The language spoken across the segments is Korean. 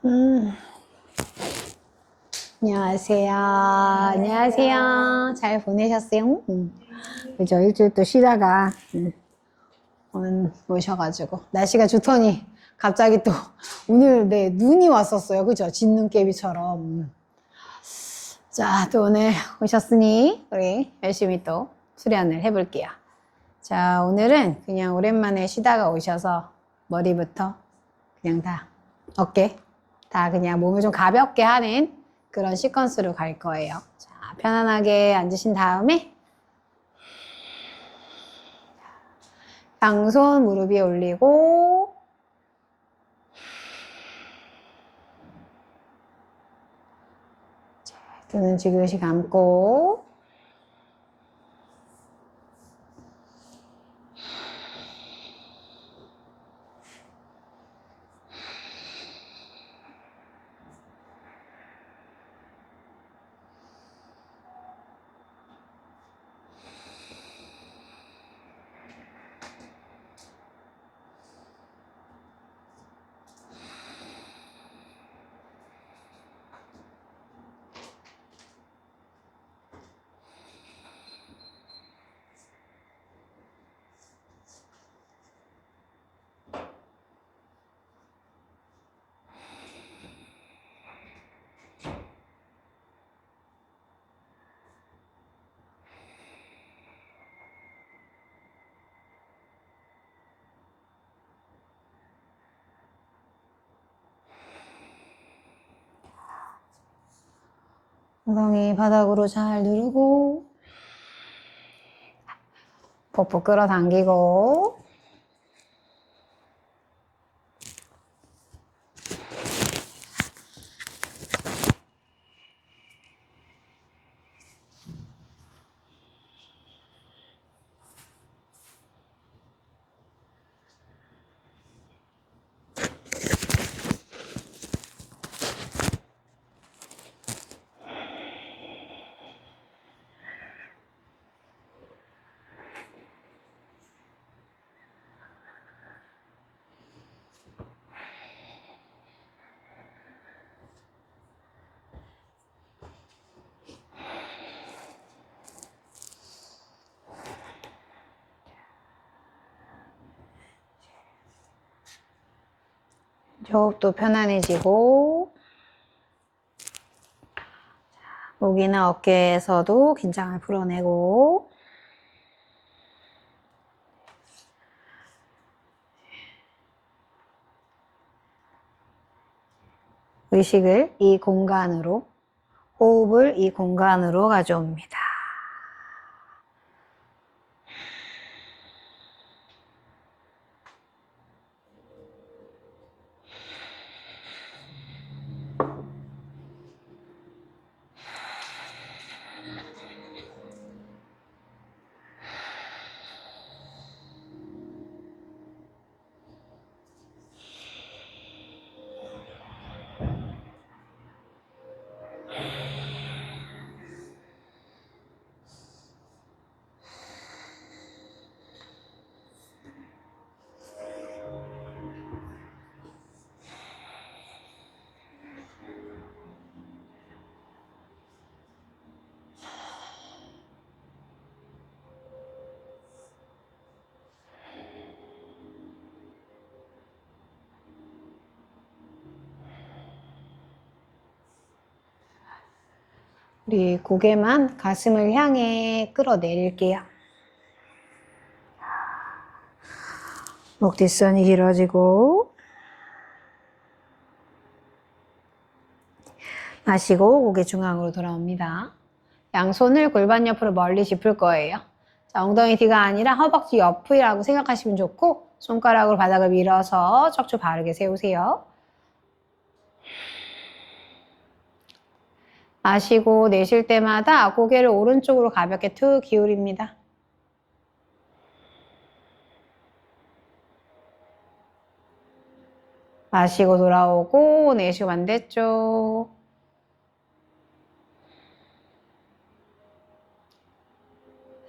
음, 안녕하세요. 안녕하세요. 잘 보내셨어요? 그죠? 일주일 또 쉬다가, 오늘 오셔가지고. 날씨가 좋더니, 갑자기 또, 오늘, 네, 눈이 왔었어요. 그죠? 진눈깨비처럼. 자, 또 오늘 오셨으니, 우리 열심히 또 수련을 해볼게요. 자, 오늘은 그냥 오랜만에 쉬다가 오셔서, 머리부터 그냥 다, 어깨, 다 그냥 몸을 좀 가볍게 하는 그런 시퀀스로 갈 거예요. 자, 편안하게 앉으신 다음에 양손 무릎 위에 올리고 눈은 지그시 감고 엉덩이 바닥으로 잘 누르고 복부 끌어당기고 호흡도 편안해지고 목이나 어깨에서도 긴장을 풀어내고 의식을 이 공간으로, 호흡을 이 공간으로 가져옵니다. 우리 고개만 가슴을 향해 끌어내릴게요. 목 뒷선이 길어지고 마시고 고개 중앙으로 돌아옵니다. 양손을 골반 옆으로 멀리 짚을 거예요. 자, 엉덩이 뒤가 아니라 허벅지 옆이라고 생각하시면 좋고 손가락으로 바닥을 밀어서 척추 바르게 세우세요. 마시고 내쉴 때마다 고개를 오른쪽으로 가볍게 툭 기울입니다. 마시고 돌아오고 내쉬고 반대쪽.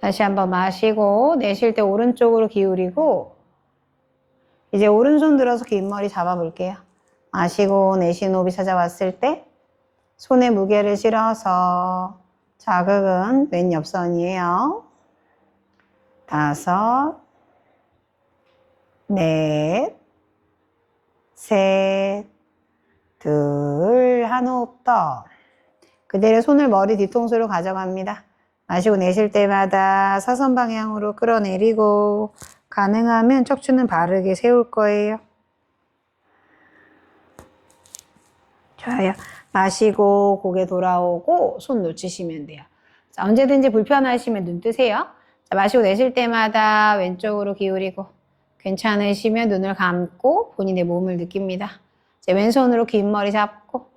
다시 한번 마시고 내쉴 때 오른쪽으로 기울이고 이제 오른손 들어서 긴 머리 잡아볼게요. 마시고 내쉬는 호흡이 찾아왔을 때 손에 무게를 실어서 자극은 왼 옆선이에요. 5, 넷, 셋, 둘, 한 호흡 더. 그대로 손을 머리 뒤통수로 가져갑니다. 마시고 내쉴 때마다 사선 방향으로 끌어내리고 가능하면 척추는 바르게 세울 거예요. 좋아요. 마시고 고개 돌아오고 손 놓치시면 돼요. 자, 언제든지 불편하시면 눈 뜨세요. 자, 마시고 내쉴 때마다 왼쪽으로 기울이고 괜찮으시면 눈을 감고 본인의 몸을 느낍니다. 이제 왼손으로 긴 머리 잡고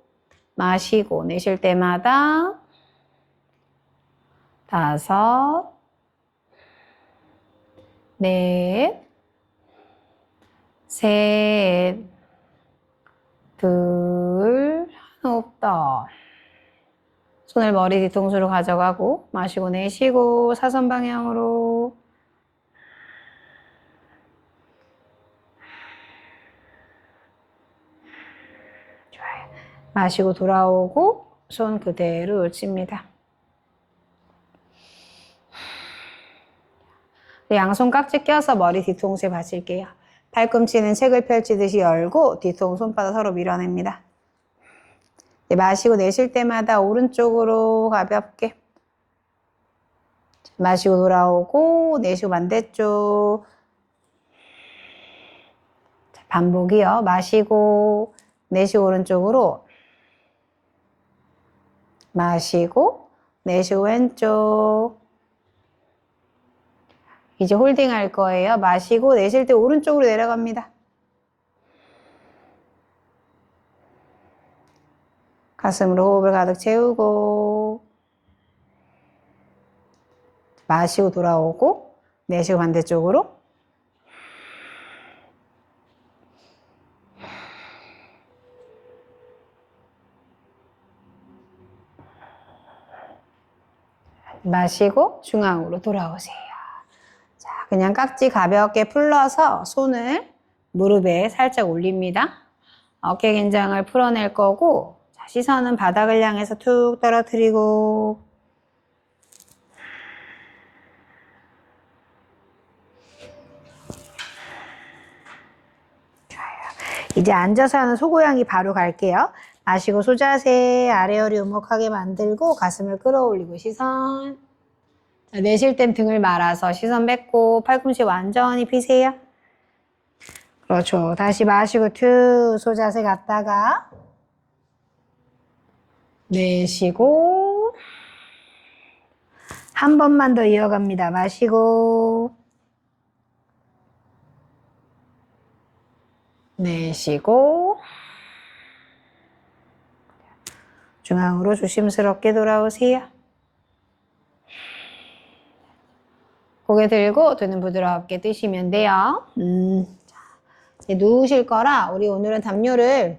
마시고 내쉴 때마다 5, 넷, 셋, 둘, 한 호흡 더. 손을 머리 뒤통수로 가져가고 마시고 내쉬고 사선 방향으로 좋아요. 마시고 돌아오고 손 그대로 놓칩니다. 양손 깍지 껴서 머리 뒤통수에 받칠게요. 팔꿈치는 책을 펼치듯이 열고 뒤통 손바닥 서로 밀어냅니다. 마시고 내쉴 때마다 오른쪽으로 가볍게 마시고 돌아오고 내쉬고 반대쪽 반복이요. 마시고 내쉬고 오른쪽으로 마시고 내쉬고 왼쪽 이제 홀딩 할 거예요. 마시고 내쉴 때 오른쪽으로 내려갑니다. 가슴으로 호흡을 가득 채우고 마시고 돌아오고 내쉬고 반대쪽으로 마시고 중앙으로 돌아오세요. 자, 그냥 깍지 가볍게 풀러서 손을 무릎에 살짝 올립니다. 어깨 긴장을 풀어낼 거고 자, 시선은 바닥을 향해서 툭 떨어뜨리고 좋아요. 이제 앉아서 하는 소고양이 바로 갈게요. 마시고 소자세 아래 허리 오목하게 만들고 가슴을 끌어올리고 시선 자, 내쉴 땐 등을 말아서 시선 뱉고 팔꿈치 완전히 피세요. 그렇죠. 다시 마시고 툭 소자세 갔다가 내쉬고 한 번만 더 이어갑니다. 마시고 내쉬고 중앙으로 조심스럽게 돌아오세요. 고개 들고 등은 부드럽게 뜨시면 돼요. 자, 이제 누우실 거라 우리 오늘은 담요를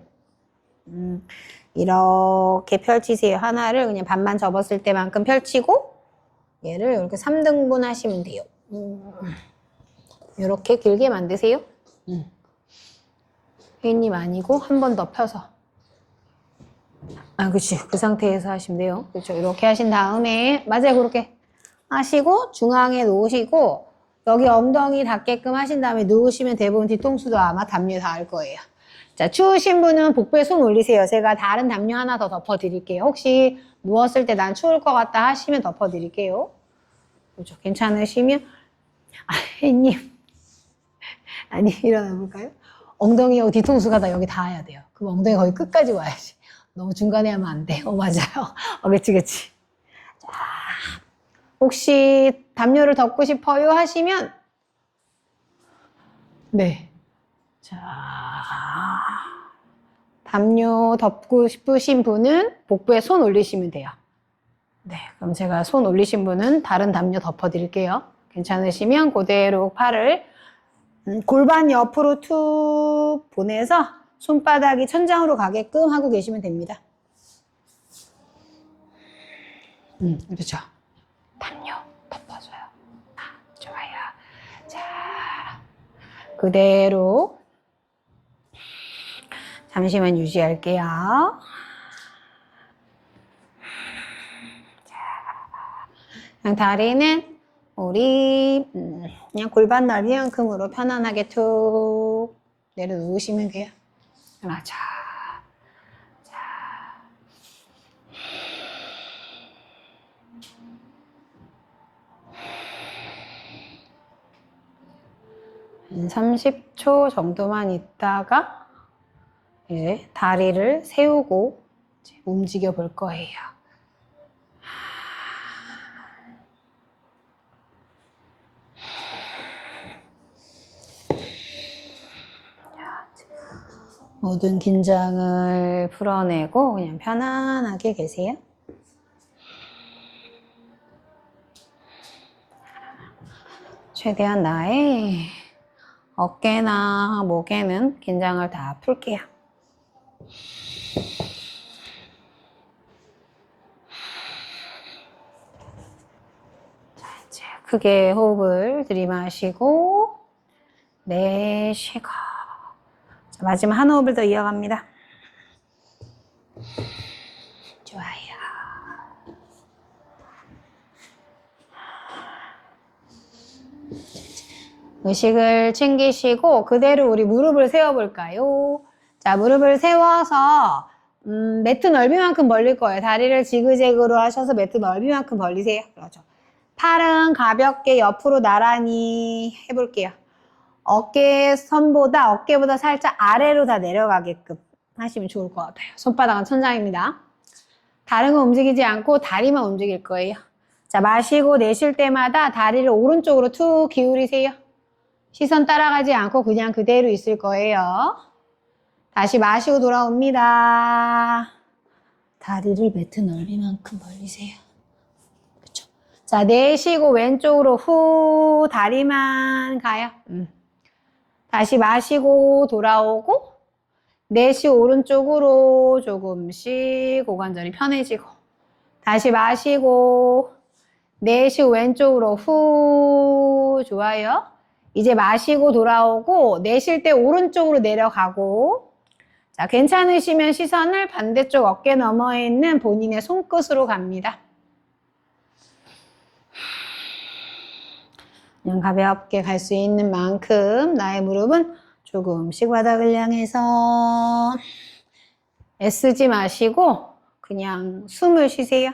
이렇게 펼치세요. 하나를 그냥 반만 접었을 때만큼 펼치고 얘를 이렇게 3등분 하시면 돼요. 이렇게 길게 만드세요. 혜인님 아니고 한 번 더 펴서. 아, 그치. 그 상태에서 하시면 돼요. 그렇죠. 이렇게 하신 다음에 맞아요. 그렇게 하시고 중앙에 놓으시고 여기 엉덩이 닿게끔 하신 다음에 누우시면 대부분 뒤통수도 아마 담요 닿을 거예요. 자, 추우신 분은 복부에 손 올리세요. 제가 다른 담요 하나 더 덮어 드릴게요. 혹시 누웠을 때 난 추울 것 같다 하시면 덮어 드릴게요. 그렇죠. 괜찮으시면 혜인님 아니 일어나 볼까요? 엉덩이하고 뒤통수가 다 여기 닿아야 돼요. 그럼 엉덩이 거의 끝까지 와야지. 너무 중간에 하면 안 돼. 맞아요. 그치. 자, 혹시 담요를 덮고 싶어요 하시면 네. 자, 담요 덮고 싶으신 분은 복부에 손 올리시면 돼요. 네, 그럼 제가 손 올리신 분은 다른 담요 덮어 드릴게요. 괜찮으시면 그대로 팔을 골반 옆으로 툭 보내서 손바닥이 천장으로 가게끔 하고 계시면 됩니다. 그렇죠. 담요 덮어줘요. 좋아요. 자, 그대로 잠시만 유지할게요. 자, 그냥 다리는 우리 그냥 골반 넓이만큼으로 편안하게 툭 내려놓으시면 돼요. 맞아. 자. 30초 정도만 있다가 이제 다리를 세우고 이제 움직여 볼 거예요. 모든 긴장을 풀어내고 그냥 편안하게 계세요. 최대한 나의 어깨나 목에는 긴장을 다 풀게요. 자, 이제 크게 호흡을 들이마시고 내쉬고. 자, 마지막 한 호흡을 더 이어갑니다. 좋아요. 의식을 챙기시고 그대로 우리 무릎을 세워볼까요? 자, 무릎을 세워서 매트 넓이만큼 벌릴 거예요. 다리를 지그재그로 하셔서 매트 넓이만큼 벌리세요. 그렇죠. 팔은 가볍게 옆으로 나란히 해볼게요. 어깨보다 살짝 아래로 다 내려가게끔 하시면 좋을 것 같아요. 손바닥은 천장입니다. 다른 거 움직이지 않고 다리만 움직일 거예요. 자, 마시고 내쉴 때마다 다리를 오른쪽으로 툭 기울이세요. 시선 따라가지 않고 그냥 그대로 있을 거예요. 다시 마시고 돌아옵니다. 다리를 매트 넓이만큼 벌리세요. 그렇죠. 자, 내쉬고 왼쪽으로 후 다리만 가요. 다시 마시고 돌아오고 내쉬고 오른쪽으로 조금씩 고관절이 편해지고 다시 마시고 내쉬고 왼쪽으로 후 좋아요. 이제 마시고 돌아오고 내쉴 때 오른쪽으로 내려가고 자, 괜찮으시면 시선을 반대쪽 어깨 너머에 있는 본인의 손끝으로 갑니다. 그냥 가볍게 갈 수 있는 만큼 나의 무릎은 조금씩 바닥을 향해서 애쓰지 마시고 그냥 숨을 쉬세요.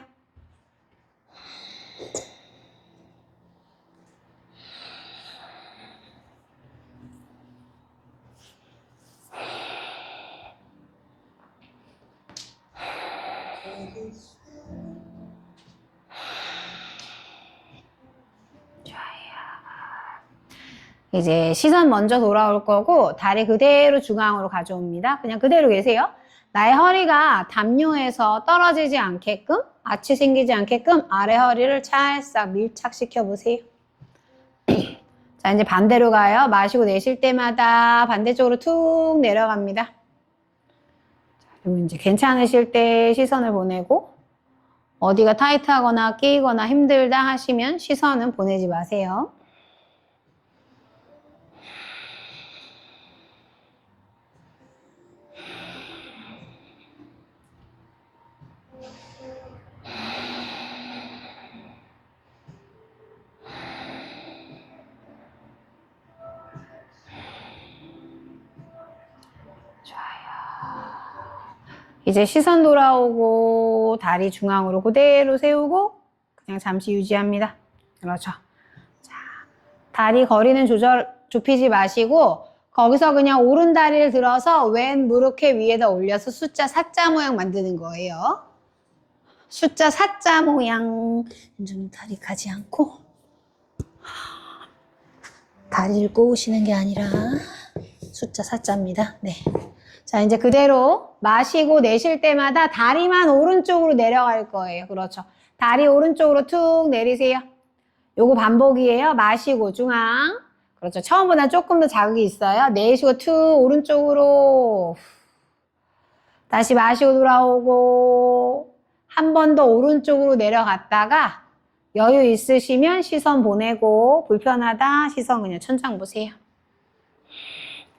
이제 시선 먼저 돌아올 거고 다리 그대로 중앙으로 가져옵니다. 그냥 그대로 계세요. 나의 허리가 담요에서 떨어지지 않게끔 아치 생기지 않게끔 아래 허리를 찰싹 밀착시켜 보세요. 자, 이제 반대로 가요. 마시고 내쉴 때마다 반대쪽으로 툭 내려갑니다. 자, 그리고 이제 괜찮으실 때 시선을 보내고 어디가 타이트하거나 끼거나 힘들다 하시면 시선은 보내지 마세요. 이제 시선 돌아오고 다리 중앙으로 그대로 세우고 그냥 잠시 유지합니다. 그렇죠. 자, 다리 거리는 좁히지 마시고 거기서 그냥 오른 다리를 들어서 왼 무릎캐 위에다 올려서 숫자 4자 모양 만드는 거예요. 숫자 4자 모양. 완전히 다리 가지 않고 다리를 꼬으시는 게 아니라 숫자 4자입니다. 네. 자, 이제 그대로 마시고 내쉴 때마다 다리만 오른쪽으로 내려갈 거예요. 그렇죠. 다리 오른쪽으로 툭 내리세요. 요거 반복이에요. 마시고 중앙. 그렇죠. 처음보다 조금 더 자극이 있어요. 내쉬고 툭 오른쪽으로. 다시 마시고 돌아오고 한 번 더 오른쪽으로 내려갔다가 여유 있으시면 시선 보내고 불편하다 시선 그냥 천장 보세요.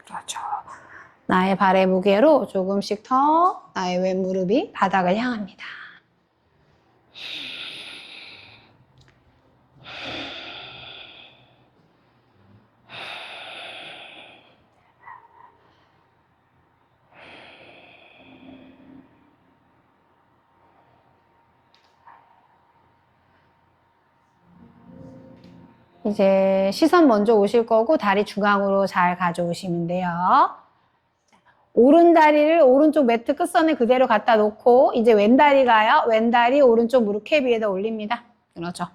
그렇죠. 나의 발의 무게로 조금씩 더 나의 왼무릎이 바닥을 향합니다. 이제 시선 먼저 오실 거고 다리 중앙으로 잘 가져오시면 돼요. 오른 다리를 오른쪽 매트 끝선에 그대로 갖다 놓고 이제 왼다리 가요. 왼다리 오른쪽 무릎 캡 위에다 올립니다. 그렇죠.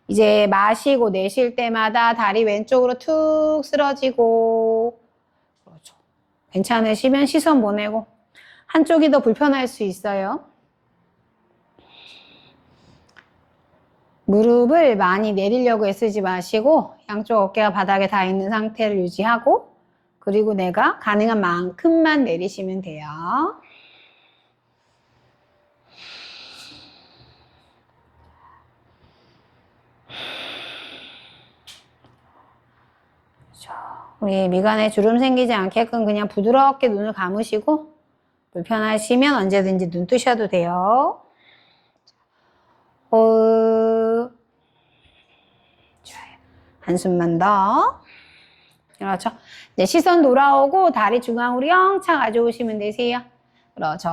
이제 마시고 내쉴 때마다 다리 왼쪽으로 툭 쓰러지고 그렇죠. 괜찮으시면 시선 보내고 한쪽이 더 불편할 수 있어요. 무릎을 많이 내리려고 애쓰지 마시고 양쪽 어깨가 바닥에 닿아 있는 상태를 유지하고 그리고 내가 가능한 만큼만 내리시면 돼요. 우리 미간에 주름 생기지 않게끔 그냥 부드럽게 눈을 감으시고 불편하시면 언제든지 눈 뜨셔도 돼요. 좋아요. 한숨만 더. 그렇죠. 이제 시선 돌아오고 다리 중앙으로 영차 가져오시면 되세요. 그렇죠.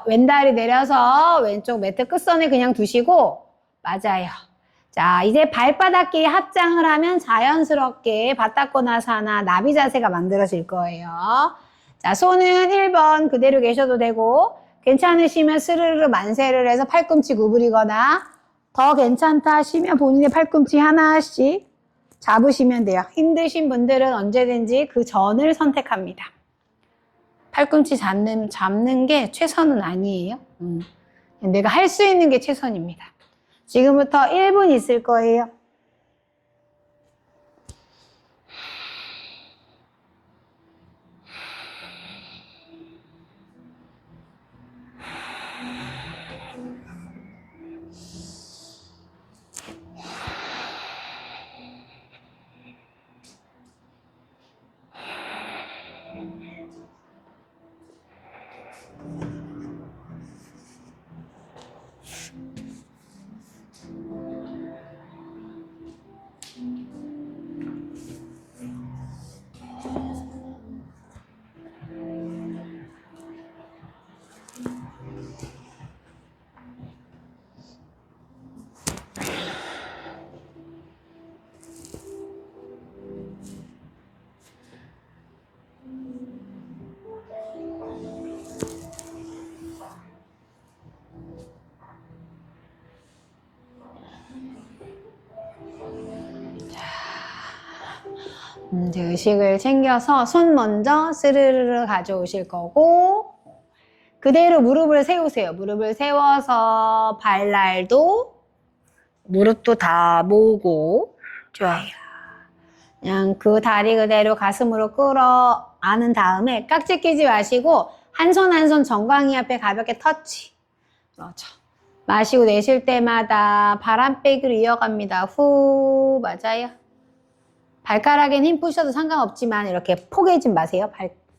왼다리 내려서 왼쪽 매트 끝선에 그냥 두시고 맞아요. 자, 이제 발바닥끼리 합장을 하면 자연스럽게 발 닦고 나서 하나 나비 자세가 만들어질 거예요. 자, 손은 1번 그대로 계셔도 되고 괜찮으시면 스르르 만세를 해서 팔꿈치 구부리거나 더 괜찮다 하시면 본인의 팔꿈치 하나씩 잡으시면 돼요. 힘드신 분들은 언제든지 그 전을 선택합니다. 팔꿈치 잡는 게 최선은 아니에요. 내가 할 수 있는 게 최선입니다. 지금부터 1분 있을 거예요. 이제 의식을 챙겨서 손 먼저 스르르르 가져오실 거고 그대로 무릎을 세우세요. 무릎을 세워서 발날도 무릎도 다 모으고 좋아요. 그냥 그 다리 그대로 가슴으로 끌어 안은 다음에 깍지 끼지 마시고 한 손 한 손 정강이 앞에 가볍게 터치. 그렇죠. 마시고 내쉴 때마다 바람 빼기로 이어갑니다. 후 맞아요. 발가락엔 힘 푸셔도 상관없지만 이렇게 포개지 마세요.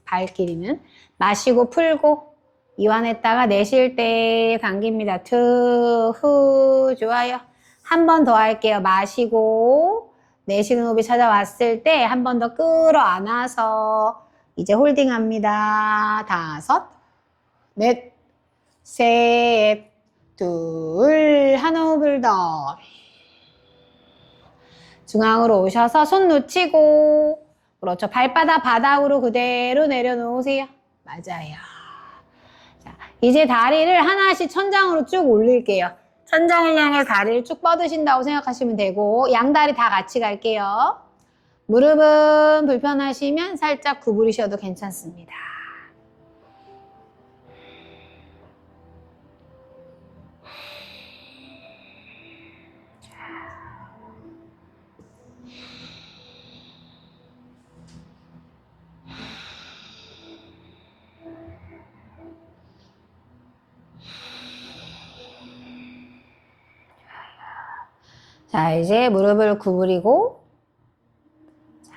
발길이는. 마시고 풀고 이완했다가 내쉴 때 당깁니다. 투, 후 좋아요. 한 번 더 할게요. 마시고 내쉬는 호흡이 찾아왔을 때 한 번 더 끌어안아서 이제 홀딩합니다. 5, 넷, 셋, 둘, 한 호흡을 더. 중앙으로 오셔서 손 놓치고 그렇죠. 발바닥 바닥으로 그대로 내려놓으세요. 맞아요. 자, 이제 다리를 하나씩 천장으로 쭉 올릴게요. 천장을 향해 다리를 쭉 뻗으신다고 생각하시면 되고 양다리 다 같이 갈게요. 무릎은 불편하시면 살짝 구부리셔도 괜찮습니다. 자, 이제 무릎을 구부리고 자,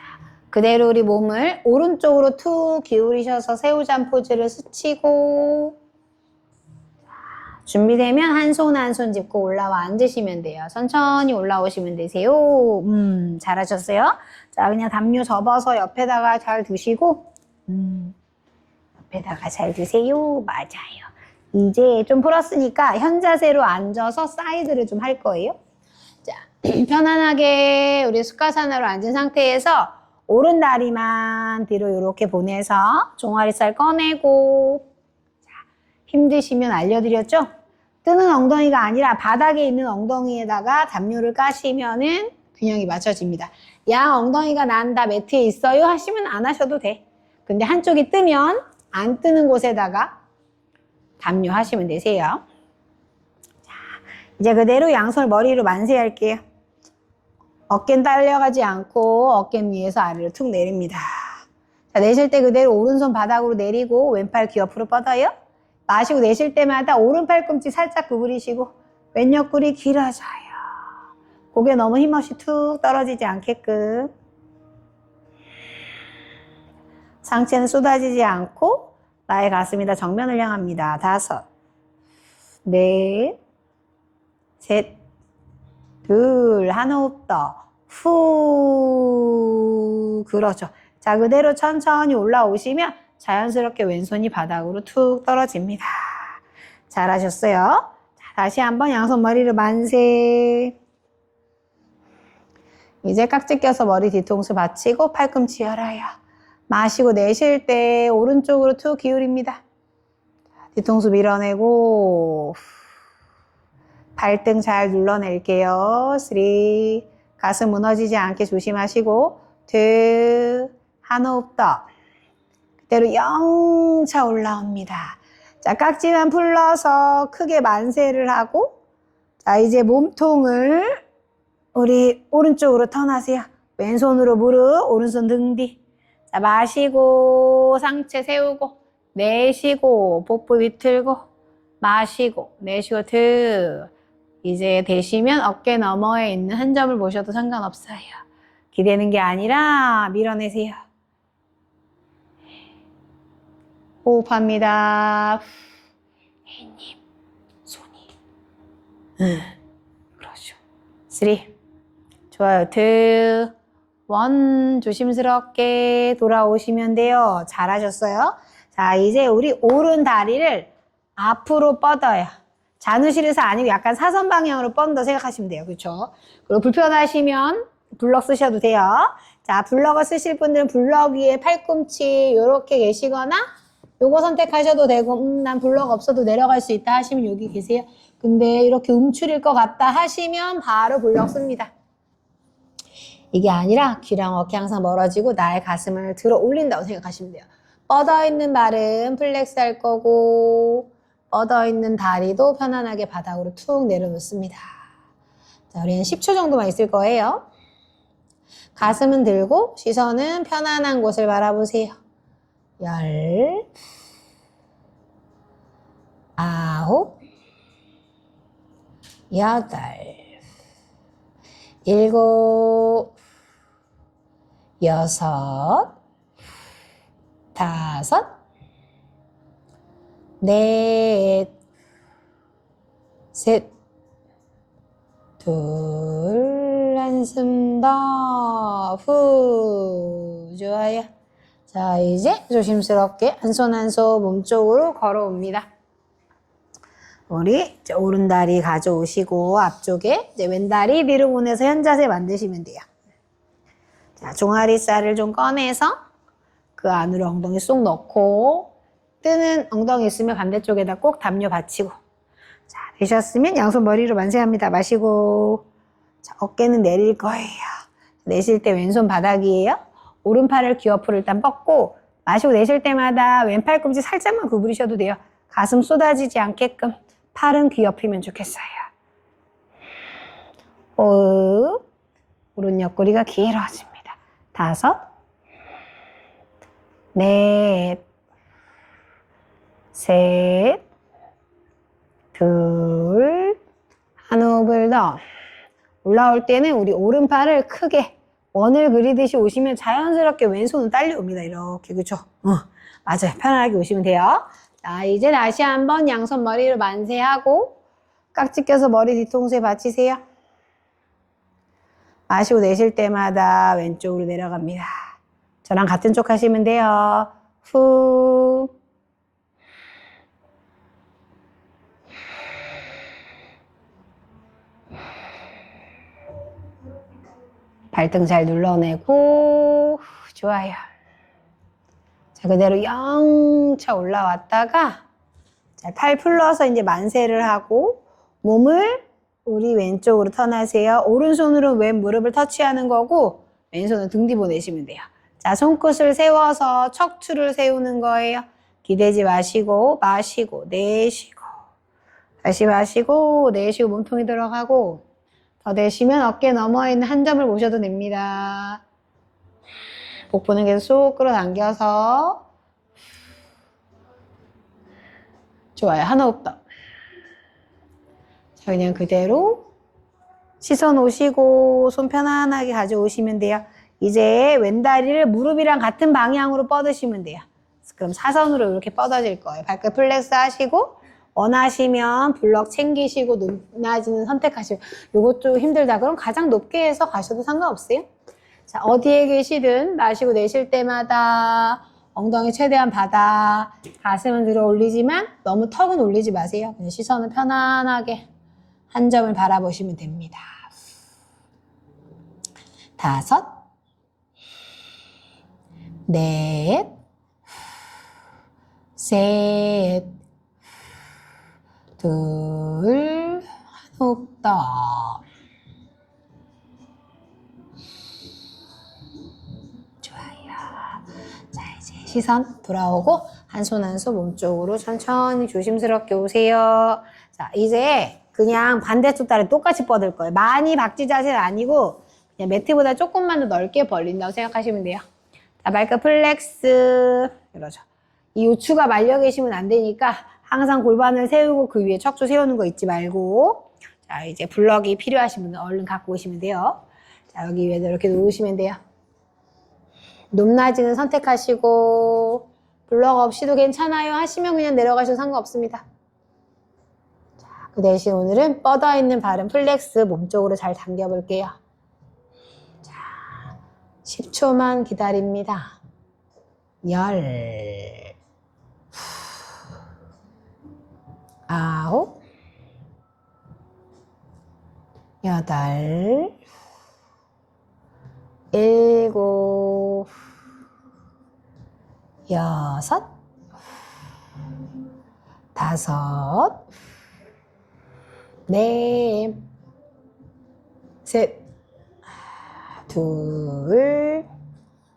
그대로 우리 몸을 오른쪽으로 툭 기울이셔서 새우잠 포즈를 스치고 준비되면 한 손 한 손 짚고 올라와 앉으시면 돼요. 천천히 올라오시면 되세요. 잘하셨어요. 자, 그냥 담요 접어서 옆에다가 잘 두시고 옆에다가 잘 두세요. 맞아요. 이제 좀 풀었으니까 현 자세로 앉아서 사이드를 좀 할 거예요. 자, 편안하게 우리 수카사나로 앉은 상태에서 오른 다리만 뒤로 이렇게 보내서 종아리살 꺼내고, 자, 힘드시면 알려드렸죠? 뜨는 엉덩이가 아니라 바닥에 있는 엉덩이에다가 담요를 까시면은 균형이 맞춰집니다. 양 엉덩이가 난다 매트에 있어요 하시면 안 하셔도 돼. 근데 한쪽이 뜨면 안 뜨는 곳에다가 담요 하시면 되세요. 자, 이제 그대로 양손을 머리로 만세할게요. 어깨는 딸려가지 않고 어깨는 위에서 아래로 툭 내립니다. 자, 내쉴 때 그대로 오른손 바닥으로 내리고 왼팔 귀 옆으로 뻗어요. 마시고 내쉴 때마다 오른 팔꿈치 살짝 구부리시고 왼 옆구리 길어져요. 고개 너무 힘없이 툭 떨어지지 않게끔. 상체는 쏟아지지 않고 나의 가슴이 다 정면을 향합니다. 5, 4, 셋, 둘, 한 호흡 더. 후. 그렇죠. 자, 그대로 천천히 올라오시면 자연스럽게 왼손이 바닥으로 툭 떨어집니다. 잘하셨어요. 자, 다시 한번 양손 머리를 만세. 이제 깍지 껴서 머리 뒤통수 받치고 팔꿈치 열어요. 마시고 내쉴 때 오른쪽으로 툭 기울입니다. 뒤통수 밀어내고 발등 잘 눌러낼게요. 3, 가슴 무너지지 않게 조심하시고 2, 한 호흡 더. 그대로 영차 올라옵니다. 자, 깍지만 풀러서 크게 만세를 하고, 자, 이제 몸통을 우리 오른쪽으로 턴하세요. 왼손으로 무릎, 오른손 등 뒤. 자, 마시고 상체 세우고 내쉬고 복부 비틀고 마시고 내쉬고 이제 되시면 어깨 너머에 있는 한 점을 보셔도 상관없어요. 기대는 게 아니라 밀어내세요. 호흡합니다. 혜님, 손이. 그렇죠. 3. 좋아요. 2, 1. 조심스럽게 돌아오시면 돼요. 잘하셨어요. 자, 이제 우리 오른 다리를 앞으로 뻗어요. 자누실에서 아니고 약간 사선 방향으로 뻗는다 생각하시면 돼요. 그렇죠? 그리고 불편하시면 블럭 쓰셔도 돼요. 자, 블럭을 쓰실 분들은 블럭 위에 팔꿈치 이렇게 계시거나 요거 선택하셔도 되고 난 블럭 없어도 내려갈 수 있다 하시면 여기 계세요. 근데 이렇게 움츠릴 것 같다 하시면 바로 블럭 씁니다. 이게 아니라 귀랑 어깨 항상 멀어지고 나의 가슴을 들어 올린다고 생각하시면 돼요. 뻗어있는 발은 플렉스 할 거고 뻗어있는 다리도 편안하게 바닥으로 툭 내려놓습니다. 자, 우리는 10초 정도만 있을 거예요. 가슴은 들고 시선은 편안한 곳을 바라보세요. 10, 9, 8, 7, 6, 5, 4, 셋, 둘, 한숨 더, 후. 좋아요. 자, 이제 조심스럽게 한 손 한 손 몸쪽으로 걸어옵니다. 우리 이제 오른다리 가져오시고 앞쪽에 이제 왼다리 뒤로 보내서 현자세 만드시면 돼요. 자, 종아리살을 좀 꺼내서 그 안으로 엉덩이 쏙 넣고 뜨는 엉덩이 있으면 반대쪽에다 꼭 담요 받치고. 자, 되셨으면 양손 머리로 만세합니다. 마시고. 자, 어깨는 내릴 거예요. 내쉴 때 왼손 바닥이에요. 오른팔을 귀 옆으로 일단 뻗고 마시고 내쉴 때마다 왼팔 꿈치 살짝만 구부리셔도 돼요. 가슴 쏟아지지 않게끔 팔은 귀 옆이면 좋겠어요. 호흡. 오른 옆구리가 길어집니다. 5, 넷, 셋, 둘, 한 호흡을 더. 올라올 때는 우리 오른팔을 크게 원을 그리듯이 오시면 자연스럽게 왼손은 딸려옵니다. 이렇게, 그쵸? 맞아요. 편안하게 오시면 돼요. 자, 이제 다시 한번 양손 머리로 만세하고 깍지 껴서 머리 뒤통수에 받치세요. 마시고 내쉴 때마다 왼쪽으로 내려갑니다. 저랑 같은 쪽 하시면 돼요. 후. 발등 잘 눌러내고, 좋아요. 자, 그대로 영차 올라왔다가, 자, 팔 풀러서 이제 만세를 하고, 몸을 우리 왼쪽으로 턴하세요. 오른손으로 왼 무릎을 터치하는 거고, 왼손은 등 뒤 보내시면 돼요. 자, 손끝을 세워서 척추를 세우는 거예요. 기대지 마시고, 마시고, 내쉬고, 다시 마시고, 내쉬고, 몸통이 들어가고, 더 내쉬면 어깨 너머에 있는 한 점을 보셔도 됩니다. 복부는 계속 쏙 끌어당겨서. 좋아요. 한 호흡 더. 자, 그냥 그대로 시선 오시고 손 편안하게 가져오시면 돼요. 이제 왼다리를 무릎이랑 같은 방향으로 뻗으시면 돼요. 그럼 사선으로 이렇게 뻗어질 거예요. 발끝 플렉스 하시고 원하시면 블럭 챙기시고 높낮이는 선택하시고 요것도 힘들다. 그럼 가장 높게 해서 가셔도 상관없어요. 자, 어디에 계시든 마시고 내쉴 때마다 엉덩이 최대한 받아 가슴은 들어 올리지만 너무 턱은 올리지 마세요. 그냥 시선은 편안하게 한 점을 바라보시면 됩니다. 5, 4, 3, 2, 한 호흡 더. 좋아요. 자, 이제 시선 돌아오고 한 손 한 손 몸쪽으로 천천히 조심스럽게 오세요. 자, 이제 그냥 반대쪽 다리 똑같이 뻗을 거예요. 많이 박쥐 자세는 아니고 그냥 매트보다 조금만 더 넓게 벌린다고 생각하시면 돼요. 자, 발끝 플렉스. 이러죠. 이 요추가 말려 계시면 안 되니까 항상 골반을 세우고 그 위에 척추 세우는 거 잊지 말고. 자, 이제 블럭이 필요하신 분은 얼른 갖고 오시면 돼요. 자, 여기 위에다 이렇게 놓으시면 돼요. 높낮이는 선택하시고 블럭 없이도 괜찮아요 하시면 그냥 내려가셔도 상관없습니다. 자, 그 대신 오늘은 뻗어있는 발은 플렉스 몸쪽으로 잘 당겨볼게요. 자, 10초만 기다립니다. 10, 9, 8, 7, 6, 5, 4, 셋, 둘,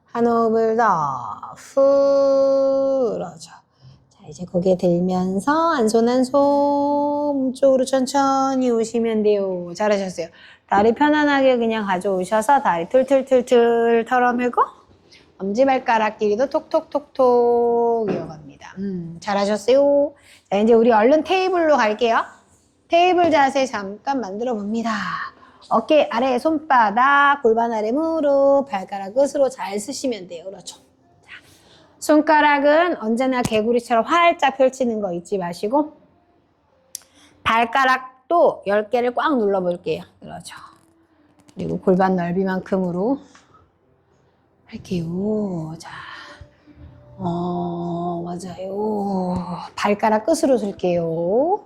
한 호흡을 더 풀어줘. 자, 이제 고개 들면서 한 손 한 손 몸쪽으로 천천히 오시면 돼요. 잘하셨어요. 다리 편안하게 그냥 가져오셔서 다리 툴툴툴툴 털어밀고 엄지발가락 길이도 톡톡톡톡 이어갑니다. 잘하셨어요. 자, 이제 우리 얼른 테이블로 갈게요. 테이블 자세 잠깐 만들어 봅니다. 어깨 아래 손바닥, 골반 아래 무릎, 발가락 끝으로 잘 쓰시면 돼요. 그렇죠. 자, 손가락은 언제나 개구리처럼 활짝 펼치는 거 잊지 마시고 발가락도 10개를 꽉 눌러 볼게요. 그렇죠. 그리고 골반 넓이만큼으로 할게요. 자, 맞아요. 발가락 끝으로 쓸게요.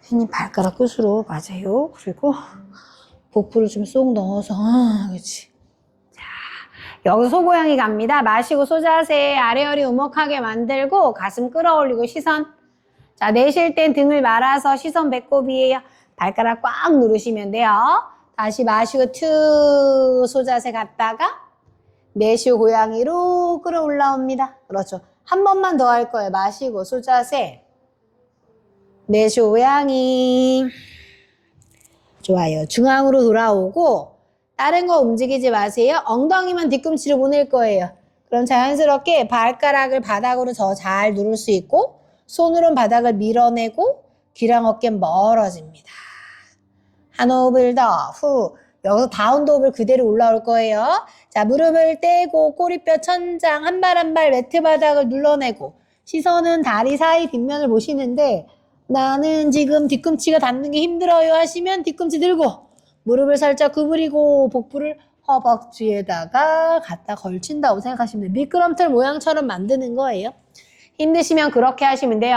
선생님 발가락 끝으로 맞아요. 그리고 복부를 좀 쏙 넣어서 그렇지. 자, 여기서 소고양이 갑니다. 마시고 소자세 아래허리 오목하게 만들고 가슴 끌어올리고 시선. 자, 내쉴 땐 등을 말아서 시선 배꼽이에요. 발가락 꽉 누르시면 돼요. 다시 마시고 툭 소자세 갔다가 내쉬고 고양이로 끌어올라옵니다. 그렇죠. 한 번만 더 할 거예요. 마시고 소자세 내쉬고 고양이. 좋아요. 중앙으로 돌아오고 다른 거 움직이지 마세요. 엉덩이만 뒤꿈치로 보낼 거예요. 그럼 자연스럽게 발가락을 바닥으로 더 잘 누를 수 있고 손으로는 바닥을 밀어내고 귀랑 어깨 멀어집니다. 한 호흡을 더 후. 여기서 다운독을 그대로 올라올 거예요. 자, 무릎을 떼고 꼬리뼈 천장 한 발 한 발 매트 바닥을 눌러내고 시선은 다리 사이 뒷면을 보시는데 나는 지금 뒤꿈치가 닿는 게 힘들어요 하시면 뒤꿈치 들고 무릎을 살짝 구부리고 복부를 허벅지에다가 갖다 걸친다고 생각하시면 돼요. 미끄럼틀 모양처럼 만드는 거예요. 힘드시면 그렇게 하시면 돼요.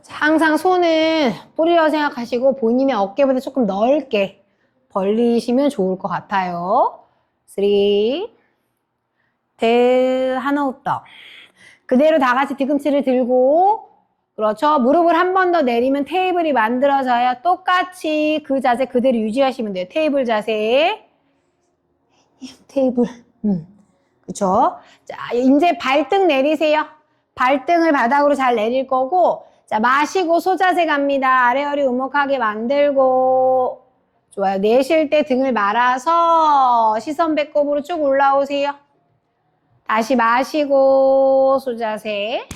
항상 손은 뿌리라고 생각하시고 본인의 어깨보다 조금 넓게 벌리시면 좋을 것 같아요. 3, 2, 한 호흡 더. 그대로 다 같이 뒤꿈치를 들고 그렇죠. 무릎을 한 번 더 내리면 테이블이 만들어져요. 똑같이 그 자세 그대로 유지하시면 돼요. 테이블 자세. 테이블. 그렇죠. 자, 이제 발등 내리세요. 발등을 바닥으로 잘 내릴 거고 자, 마시고 소자세 갑니다. 아래 허리 우목하게 만들고 좋아요. 내쉴 때 등을 말아서 시선 배꼽으로 쭉 올라오세요. 다시 마시고 소자세.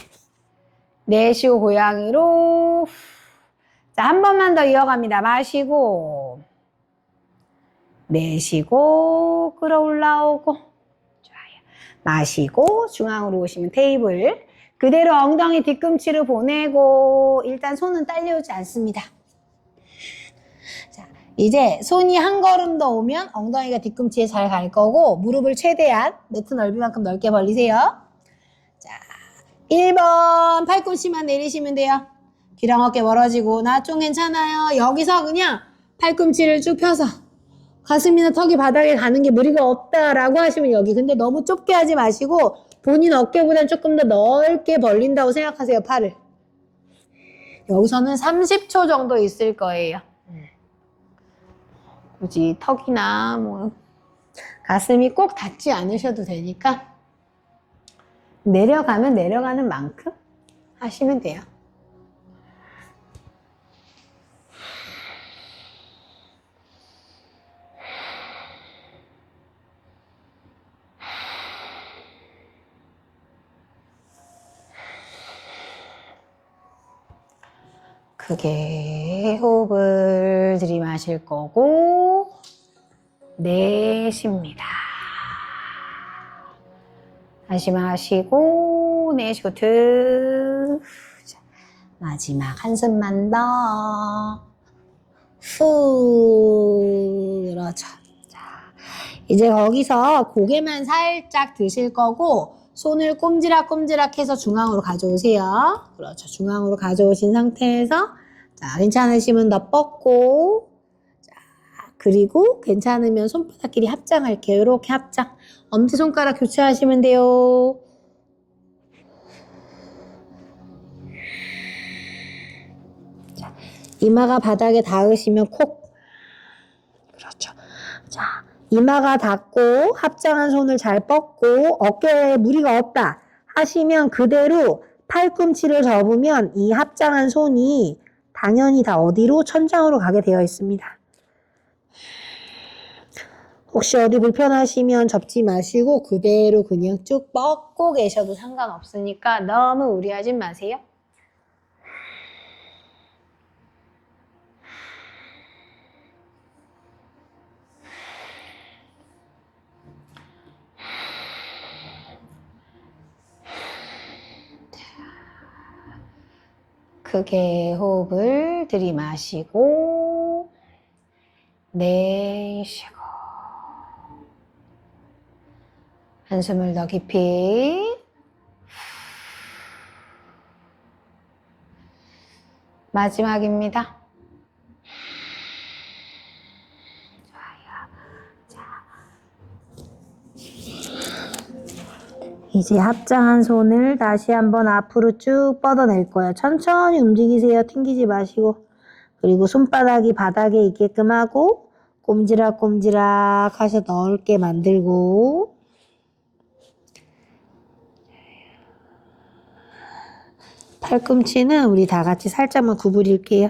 내쉬고 고양이로. 자, 한 번만 더 이어갑니다. 마시고 내쉬고 끌어올라오고 좋아요. 마시고 중앙으로 오시면 테이블 그대로 엉덩이 뒤꿈치로 보내고 일단 손은 딸려오지 않습니다. 자, 이제 손이 한 걸음 더 오면 엉덩이가 뒤꿈치에 잘 갈 거고 무릎을 최대한 매트 넓이만큼 넓게 벌리세요. 자, 1번 팔꿈치만 내리시면 돼요. 귀랑 어깨 멀어지고 나 좀 괜찮아요. 여기서 그냥 팔꿈치를 쭉 펴서 가슴이나 턱이 바닥에 가는 게 무리가 없다라고 하시면 여기 근데 너무 좁게 하지 마시고 본인 어깨보다 조금 더 넓게 벌린다고 생각하세요. 팔을. 여기서는 30초 정도 있을 거예요. 굳이 턱이나 뭐 가슴이 꼭 닿지 않으셔도 되니까 내려가면 내려가는 만큼 하시면 돼요. 크게 호흡을 들이마실 거고 내쉽니다. 다시 마시고 내쉬고 드. 마지막 한숨만 더. 후. 그렇죠. 자, 이제 거기서 고개만 살짝 드실 거고 손을 꼼지락꼼지락 해서 중앙으로 가져오세요. 그렇죠. 중앙으로 가져오신 상태에서 자, 괜찮으시면 더 뻗고 자, 그리고 괜찮으면 손바닥끼리 합장할게요. 이렇게 합장. 엄지손가락 교체하시면 돼요. 자, 이마가 바닥에 닿으시면 콕. 그렇죠. 자, 이마가 닿고 합장한 손을 잘 뻗고 어깨에 무리가 없다 하시면 그대로 팔꿈치를 접으면 이 합장한 손이 당연히 다 어디로? 천장으로 가게 되어 있습니다. 혹시 어디 불편하시면 접지 마시고 그대로 그냥 쭉 뻗고 계셔도 상관없으니까 너무 무리하지 마세요. 크게 호흡을 들이마시고 내쉬고 한숨을 더 깊이 마지막입니다. 좋아요. 자, 이제 합장한 손을 다시 한번 앞으로 쭉 뻗어낼 거예요. 천천히 움직이세요. 튕기지 마시고. 그리고 손바닥이 바닥에 있게끔 하고 꼼지락꼼지락 하셔 넓게 만들고 팔꿈치는 우리 다 같이 살짝만 구부릴게요.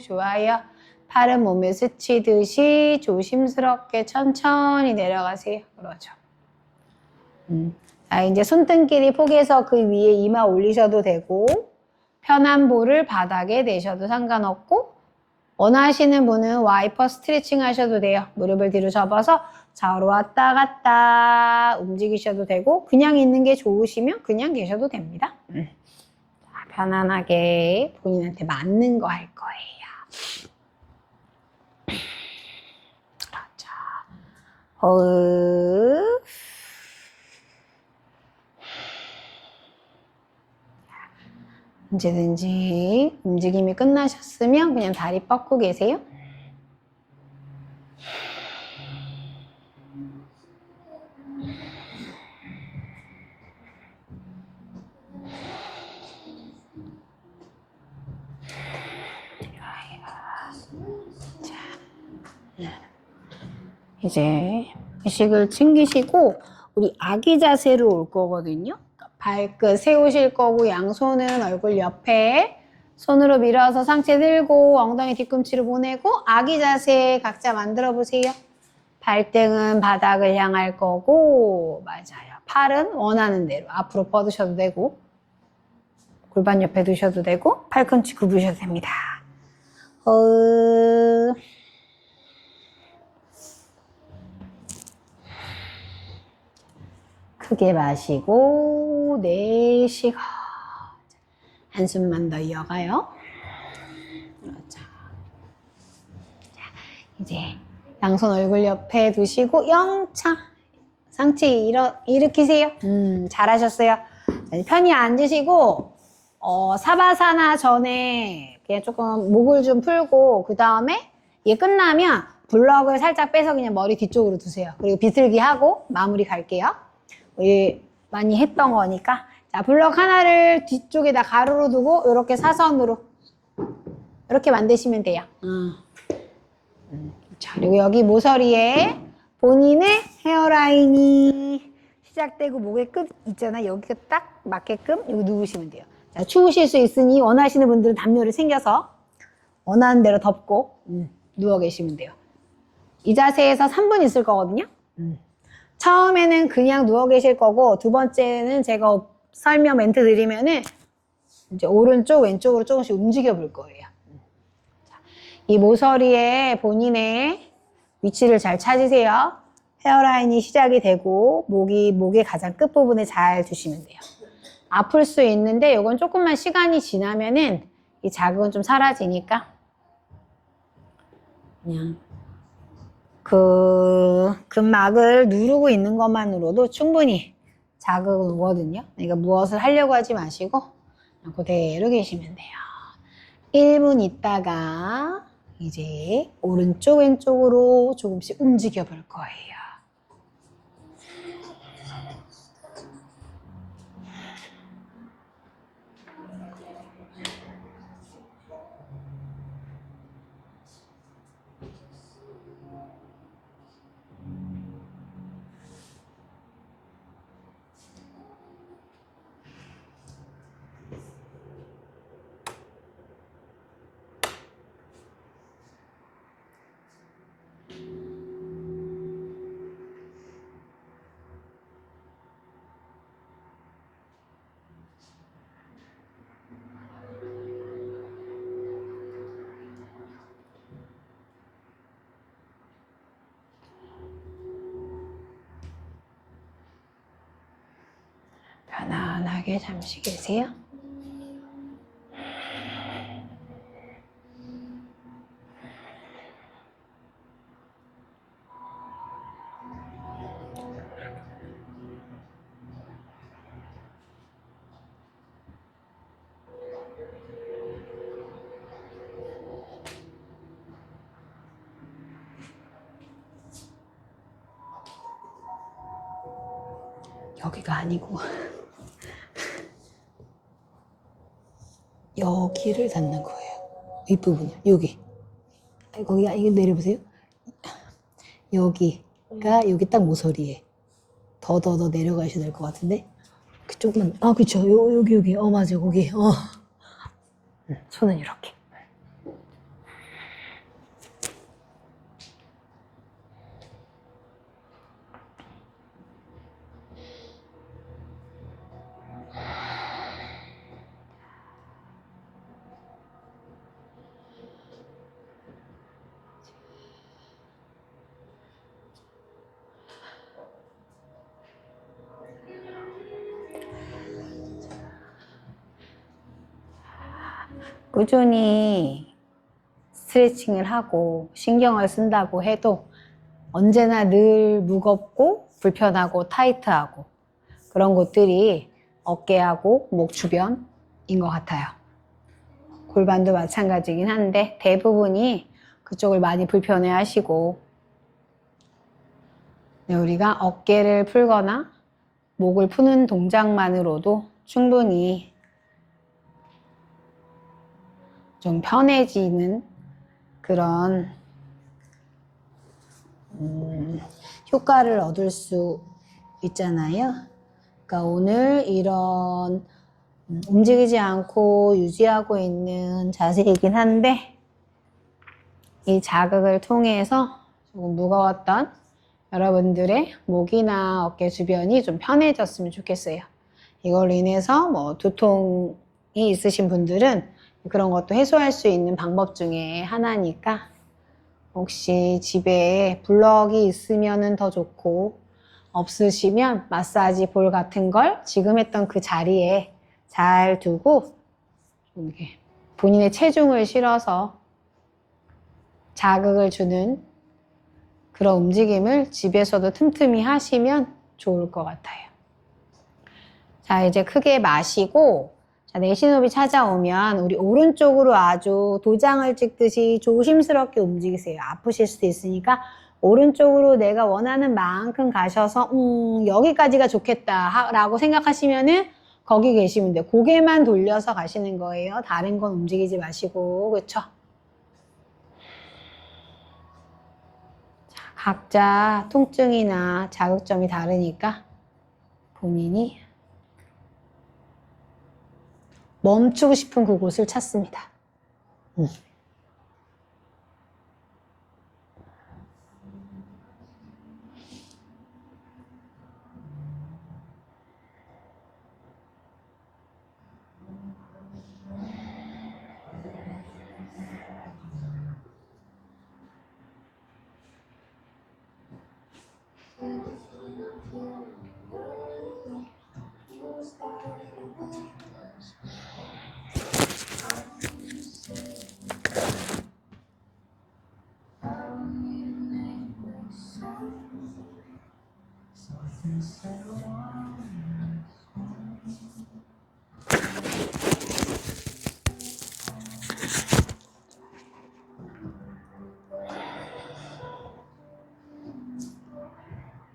좋아요. 팔은 몸에 스치듯이 조심스럽게 천천히 내려가세요. 그러죠. 자, 이제 손등끼리 포개서 그 위에 이마 올리셔도 되고, 편한 볼을 바닥에 내셔도 상관없고, 원하시는 분은 와이퍼 스트레칭 하셔도 돼요. 무릎을 뒤로 접어서 좌우로 왔다 갔다 움직이셔도 되고, 그냥 있는 게 좋으시면 그냥 계셔도 됩니다. 자, 편안하게 본인한테 맞는 거 할 거예요. 그렇죠. 호흡. 언제든지 움직임이 끝나셨으면 그냥 다리 뻗고 계세요. 자, 이제 의식을 챙기시고 우리 아기 자세로 올 거거든요. 발끝 세우실 거고 양손은 얼굴 옆에 손으로 밀어서 상체 들고 엉덩이 뒤꿈치로 보내고 아기 자세 각자 만들어 보세요. 발등은 바닥을 향할 거고 맞아요. 팔은 원하는 대로 앞으로 뻗으셔도 되고 골반 옆에 두셔도 되고 팔꿈치 굽으셔도 됩니다. 크게 마시고 내쉬고 한숨만 더 이어가요. 그렇죠. 자, 이제 양손 얼굴 옆에 두시고 영차 상체 일으키세요. 잘하셨어요. 자, 편히 앉으시고 사바사나 전에 그냥 조금 목을 좀 풀고 그 다음에 이게 끝나면 블럭을 살짝 빼서 그냥 머리 뒤쪽으로 두세요. 그리고 비틀기 하고 마무리 갈게요. 우리 많이 했던 거니까. 자, 블럭 하나를 뒤쪽에다 가로로 두고 이렇게 사선으로 이렇게 만드시면 돼요. 자, 그리고 여기 모서리에 본인의 헤어라인이 시작되고 목의 끝 있잖아. 여기가 딱 맞게끔 여기 누우시면 돼요. 자, 추우실 수 있으니 원하시는 분들은 담요를 챙겨서 원하는 대로 덮고 누워 계시면 돼요. 이 자세에서 3분 있을 거거든요. 처음에는 그냥 누워 계실 거고 두 번째는 제가 설명 멘트 드리면은 이제 오른쪽 왼쪽으로 조금씩 움직여 볼 거예요. 이 모서리에 본인의 위치를 잘 찾으세요. 헤어라인이 시작이 되고 목의 가장 끝부분에 잘 두시면 돼요. 아플 수 있는데 이건 조금만 시간이 지나면은 이 자극은 좀 사라지니까 그냥 그 근막을 누르고 있는 것만으로도 충분히 자극은 오거든요. 그러니까 무엇을 하려고 하지 마시고 그냥 그대로 계시면 돼요. 1분 있다가 이제 오른쪽 왼쪽으로 조금씩 움직여 볼 거예요. 편안하게 잠시 계세요. 여기가 아니고 여기를 닿는 거예요. 윗부분을 여기 거기가 이거 내려보세요. 여기가 여기 딱 모서리에 더 내려가셔야 될 것 같은데 그쪽만 그쵸 여기 맞아요 거기 손은 이렇게 꾸준히 스트레칭을 하고 신경을 쓴다고 해도 언제나 늘 무겁고 불편하고 타이트하고 그런 곳들이 어깨하고 목 주변인 것 같아요. 골반도 마찬가지긴 한데 대부분이 그쪽을 많이 불편해 하시고, 우리가 어깨를 풀거나 목을 푸는 동작만으로도 충분히 좀 편해지는 그런 효과를 얻을 수 있잖아요. 그러니까 오늘 이런 움직이지 않고 유지하고 있는 자세이긴 한데 이 자극을 통해서 조금 무거웠던 여러분들의 목이나 어깨 주변이 좀 편해졌으면 좋겠어요. 이걸로 인해서 뭐 두통이 있으신 분들은 그런 것도 해소할 수 있는 방법 중에 하나니까 혹시 집에 블럭이 있으면 더 좋고 없으시면 마사지 볼 같은 걸 지금 했던 그 자리에 잘 두고 이렇게 본인의 체중을 실어서 자극을 주는 그런 움직임을 집에서도 틈틈이 하시면 좋을 것 같아요. 자, 이제 크게 마시고, 자, 내쉬호흡이 찾아오면 우리 오른쪽으로 아주 도장을 찍듯이 조심스럽게 움직이세요. 아프실 수도 있으니까 오른쪽으로 내가 원하는 만큼 가셔서 여기까지가 좋겠다 라고 생각하시면은 거기 계시면 돼요. 고개만 돌려서 가시는 거예요. 다른 건 움직이지 마시고, 그쵸? 자, 각자 통증이나 자극점이 다르니까 본인이 멈추고 싶은 그곳을 찾습니다.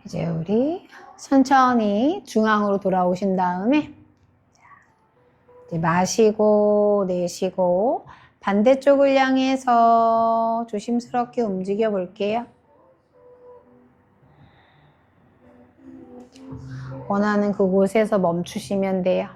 이제 우리 천천히 중앙으로 돌아오신 다음에 이제 마시고 내쉬고 반대쪽을 향해서 조심스럽게 움직여 볼게요. 원하는 그곳에서 멈추시면 돼요.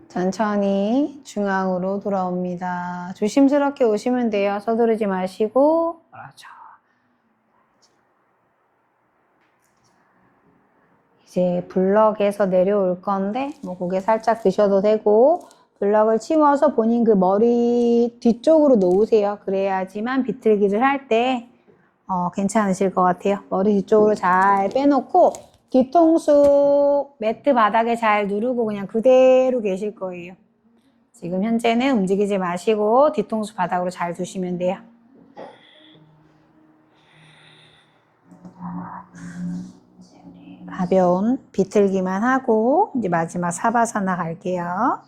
천천히 중앙으로 돌아옵니다. 조심스럽게 오시면 돼요. 서두르지 마시고. 그렇죠. 이제 블럭에서 내려올 건데 뭐 고개 살짝 드셔도 되고 블럭을 치워서 본인 그 머리 뒤쪽으로 놓으세요. 그래야지만 비틀기를 할 때 괜찮으실 것 같아요. 머리 뒤쪽으로 잘 빼놓고 뒤통수 매트 바닥에 잘 누르고 그냥 그대로 계실 거예요. 지금 현재는 움직이지 마시고 뒤통수 바닥으로 잘 두시면 돼요. 가벼운 비틀기만 하고 이제 마지막 사바사나 갈게요.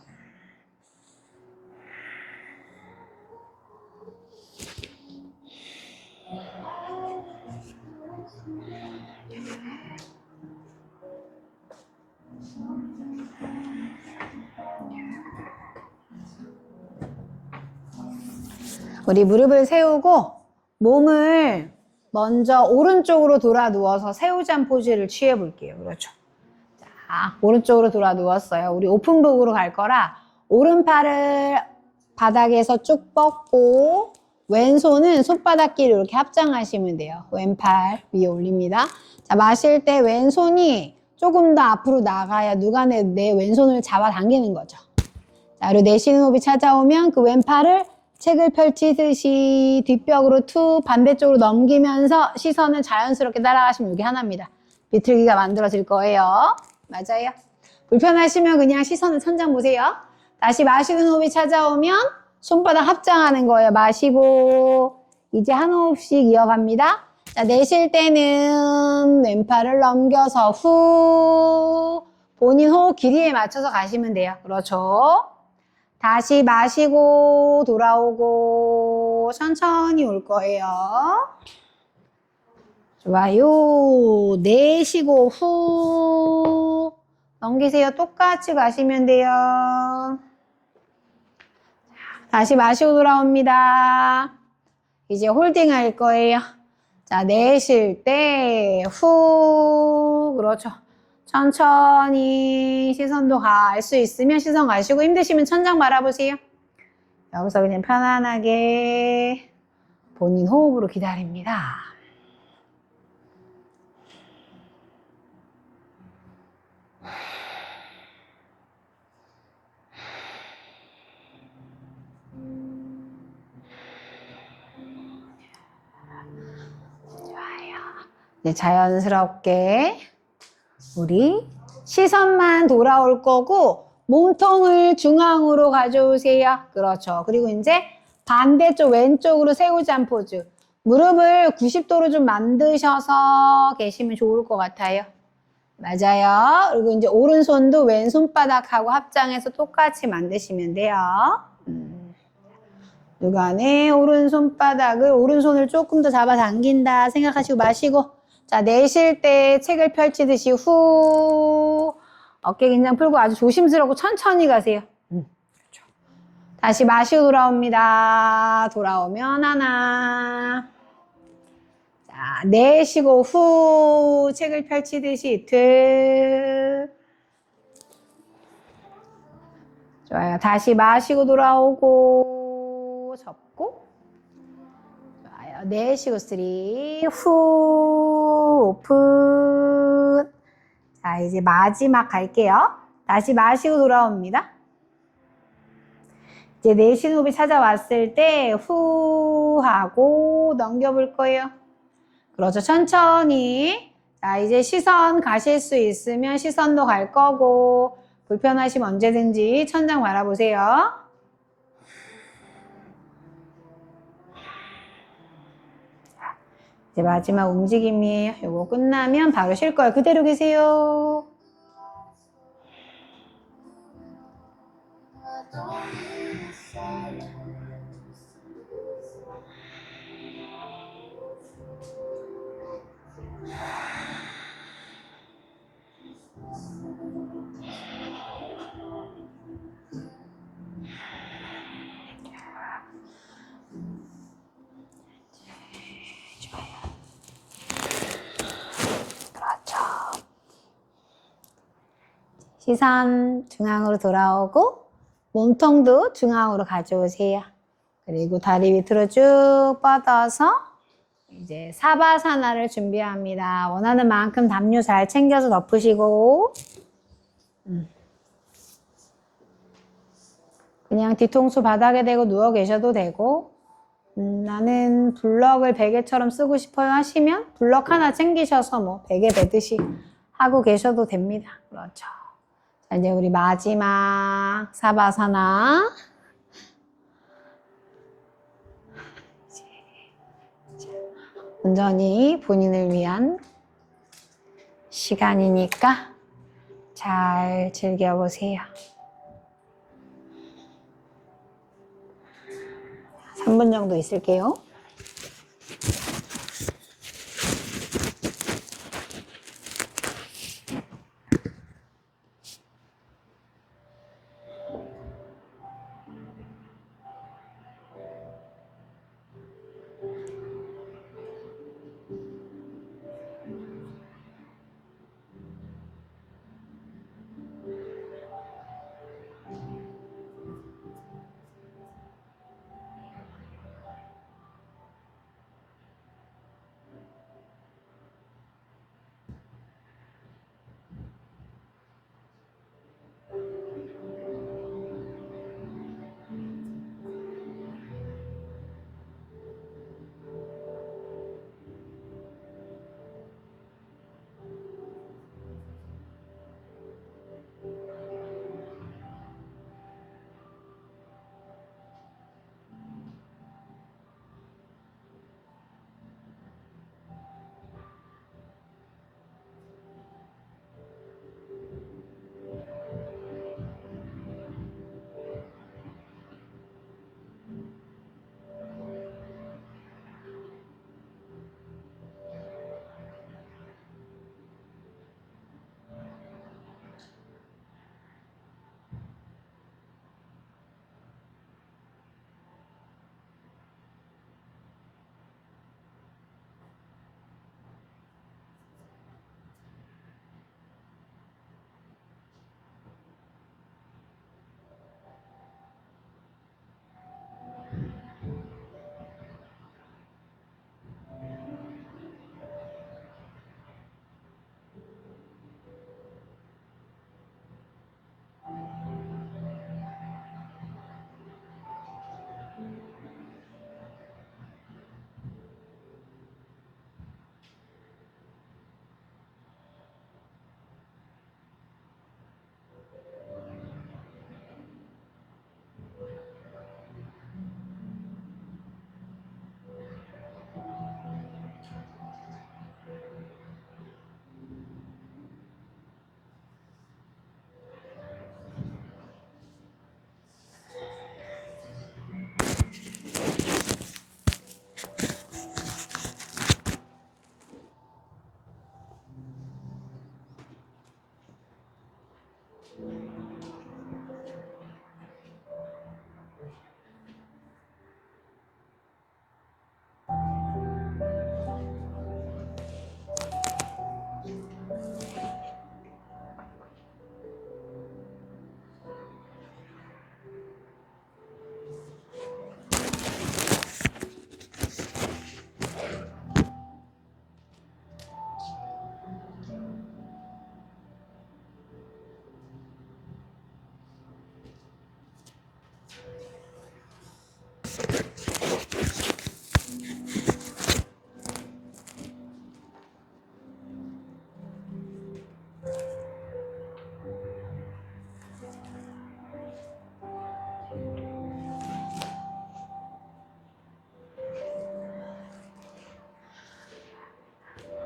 우리 무릎을 세우고 몸을 먼저 오른쪽으로 돌아 누워서 새우잠 포즈를 취해 볼게요. 그렇죠. 자, 오른쪽으로 돌아 누웠어요. 우리 오픈북으로 갈 거라 오른팔을 바닥에서 쭉 뻗고 왼손은 손바닥끼리 이렇게 합장하시면 돼요. 왼팔 위에 올립니다. 자, 마실 때 왼손이 조금 더 앞으로 나가야 누가 내 왼손을 잡아당기는 거죠. 자, 그리고 내쉬는 호흡이 찾아오면 그 왼팔을 책을 펼치듯이 뒷벽으로 툭 반대쪽으로 넘기면서 시선을 자연스럽게 따라가시면 이게 하나입니다. 비틀기가 만들어질 거예요. 맞아요. 불편하시면 그냥 시선을 천장 보세요. 다시 마시는 호흡이 찾아오면 손바닥 합장하는 거예요. 마시고 이제 한 호흡씩 이어갑니다. 자, 내쉴 때는 왼팔을 넘겨서 후 본인 호흡 길이에 맞춰서 가시면 돼요. 그렇죠. 다시 마시고 돌아오고 천천히 올 거예요. 좋아요. 내쉬고 후 넘기세요. 똑같이 가시면 돼요. 다시 마시고 돌아옵니다. 이제 홀딩 할 거예요. 자, 내쉴 때 후 그렇죠. 천천히 시선도 갈 수 있으면 시선 가시고 힘드시면 천장 바라보세요. 여기서 그냥 편안하게 본인 호흡으로 기다립니다. 좋아요. 이제 자연스럽게 우리 시선만 돌아올 거고 몸통을 중앙으로 가져오세요. 그렇죠. 그리고 이제 반대쪽 왼쪽으로 새우잠 포즈. 무릎을 90도로 좀 만드셔서 계시면 좋을 것 같아요. 맞아요. 그리고 이제 오른손도 왼손바닥하고 합장해서 똑같이 만드시면 돼요. 누간에 오른손을 조금 더 잡아당긴다 생각하시고 마시고 자, 내쉴 때 책을 펼치듯이 후 어깨 긴장 풀고 아주 조심스럽고 천천히 가세요. 그렇죠. 다시 마시고 돌아옵니다. 돌아오면 하나. 자, 내쉬고 후 책을 펼치듯이 둘. 좋아요. 다시 마시고 돌아오고 접고. 좋아요. 내쉬고 쓰리 후 오픈. 자, 이제 마지막 갈게요. 다시 마시고 돌아옵니다. 이제 내쉬는 호흡이 찾아왔을 때 후 하고 넘겨볼 거예요. 그렇죠. 천천히. 자, 이제 시선 가실 수 있으면 시선도 갈 거고 불편하시면 언제든지 천장 바라보세요. 이제 마지막 움직임이에요. 요거 끝나면 바로 쉴 거예요. 그대로 계세요. 그렇죠. 시선 중앙으로 돌아오고 몸통도 중앙으로 가져오세요. 그리고 다리 밑으로 쭉 뻗어서 이제 사바사나를 준비합니다. 원하는 만큼 담요 잘 챙겨서 덮으시고 그냥 뒤통수 바닥에 대고 누워 계셔도 되고 나는 블럭을 베개처럼 쓰고 싶어요 하시면 블럭 하나 챙기셔서 뭐 베개 베듯이 하고 계셔도 됩니다. 그렇죠. 자, 이제 우리 마지막 사바사나. 온전히 본인을 위한 시간이니까 잘 즐겨보세요. 3분 정도 있을게요.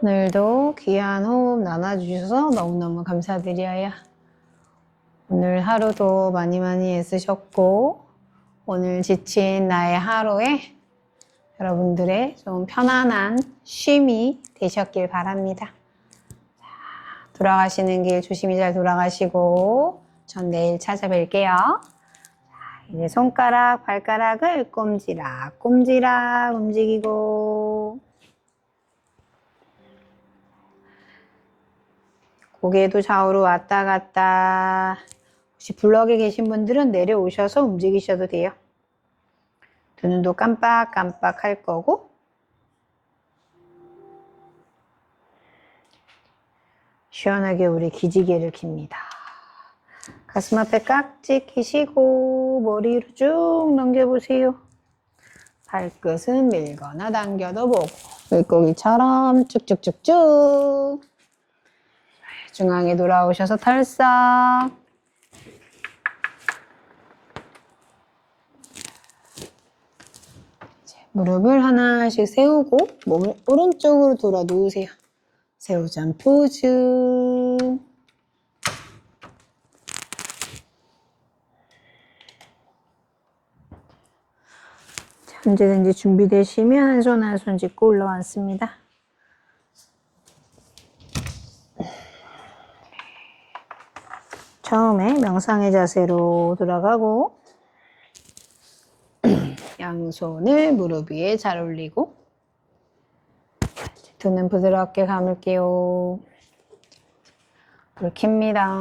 오늘도 귀한 호흡 나눠주셔서 너무너무 감사드려요. 오늘 하루도 많이 많이 애쓰셨고 오늘 지친 나의 하루에 여러분들의 좀 편안한 쉼이 되셨길 바랍니다. 자, 돌아가시는 길 조심히 잘 돌아가시고 전 내일 찾아뵐게요. 자, 이제 손가락, 발가락을 꼼지락, 꼼지락 움직이고 고개도 좌우로 왔다 갔다. 혹시 블럭에 계신 분들은 내려오셔서 움직이셔도 돼요. 두 눈도 깜빡깜빡 할 거고 시원하게 우리 기지개를 킵니다. 가슴 앞에 깍지 끼시고 머리로 쭉 넘겨보세요. 발끝은 밀거나 당겨도 보고 물고기처럼 쭉쭉쭉쭉 중앙에 돌아오셔서 털썩 무릎을 하나씩 세우고 몸을 오른쪽으로 돌아 누우세요. 새우잠 포즈. 언제든지 준비되시면 한 손 한 손 짚고 올라왔습니다. 처음에 명상의 자세로 돌아가고 양손을 무릎 위에 잘 올리고 두 눈 부드럽게 감을게요. 불 켭니다.